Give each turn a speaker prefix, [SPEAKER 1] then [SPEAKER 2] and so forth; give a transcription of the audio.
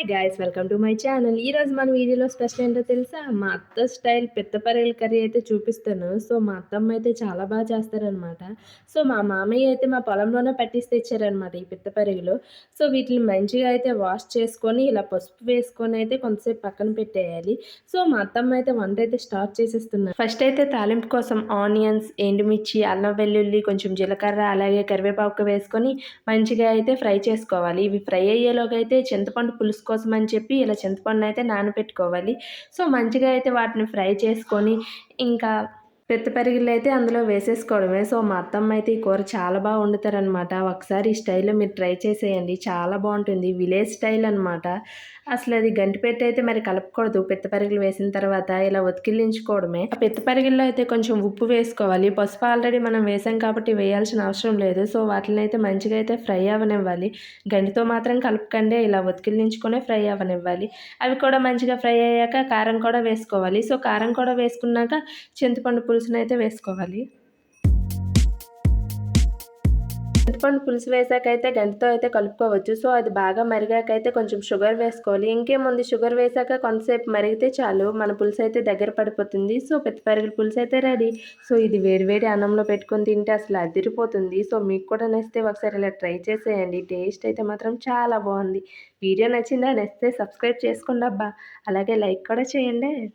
[SPEAKER 1] Hi guys welcome to my channel. ఈరోజు మన వీడియోలో స్పెషల్ ఏంటో తెలుసా? మా అత్త స్టైల్ పిత్తపరగల కర్రీ అయితే చూపిస్తాను. సో, మా అత్తమ్మ అయితే చాలా బాగా చేస్తారనమాట. సో, మా మామయ్య అయితే మా పొలంలోనే పట్టిసి తెచ్చారనమాట ఈ పిత్తపరుగులు. సో, వీటిని మంచిగా అయితే వాష్ చేసుకొని ఇలా పసుపు వేసుకొని అయితే కొంతసేపు పక్కన పెట్టేయాలి. సో, మా అత్తమ్మ అయితే వంట అయితే స్టార్ట్ చేసేస్తున్నారు. ఫస్ట్ అయితే తాలింపు కోసం ఆనియన్స్, ఎండుమిర్చి, అల్లం వెల్లుల్లి, కొంచెం జీలకర్ర, అలాగే కరివేపాకు వేసుకొని మంచిగా అయితే ఫ్రై చేసుకోవాలి. ఇవి ఫ్రై అయ్యేలోగా అయితే చింతపండు పులుసు కోసం అని చెప్పి ఇలా చింతపండు అయితే నానబెట్టుకోవాలి. సో, మంచిగా అయితే వాటిని ఫ్రై చేసుకొని ఇంకా పెరుగిళ్ళైతే అందులో వేసేసుకోవడమే. సో, మా అత్తమ్మ అయితే ఈ కూర చాలా బాగా వండుతారనమాట. ఒకసారి ఈ స్టైల్‌లో మీరు ట్రై చేసేయండి. చాలా బావుంటుంది. విలేజ్ స్టైల్ అనమాట. అసలది గంటిపెట్టి అయితే మరి కలపకూడదు. పెరుగులు వేసిన తర్వాత ఇలా ఉతికిల్లించుకోవడమే. ఆ పెరుగుల్లో అయితే కొంచెం ఉప్పు వేసుకోవాలి. పసుపు ఆల్రెడీ మనం వేసాం కాబట్టి వేయాల్సిన అవసరం లేదు. సో, వాటినైతే మంచిగా అయితే ఫ్రై అవ్వనివ్వాలి. గంటితో మాత్రం కలపకండి. ఇలా ఉతికిల్లించుకొనే ఫ్రై అవ్వనివ్వాలి. అవి కూడా మంచిగా ఫ్రై అయ్యాక కారం కూడా వేసుకోవాలి. సో, కారం కూడా వేసుకున్నాక చింతపండు పులుసునైతే వేసుకోవాలి. చింతపండు పులుసు వేసాకైతే గంటితో అయితే కలుపుకోవచ్చు. సో, అది బాగా మరిగాకైతే కొంచెం షుగర్ వేసుకోవాలి. ఇంకేముంది షుగర్ వేసాక కొంతసేపు మరిగితే చాలు మన పులుసైతే దగ్గర పడిపోతుంది. సో, పెరుగుల పులుసైతే రెడీ. సో, ఇది వేడి వేడి అన్నంలో పెట్టుకొని తింటే అసలు అదిరిపోతుంది. సో, మీకు కూడా నచ్చితే ఒకసారి ఇలా ట్రై చేసేయండి. టేస్ట్ అయితే మాత్రం చాలా బాగుంది. వీడియో నచ్చిందా? నచ్చితే సబ్స్క్రైబ్ చేసుకోండబ్బా! అలాగే లైక్ కూడా చేయండి.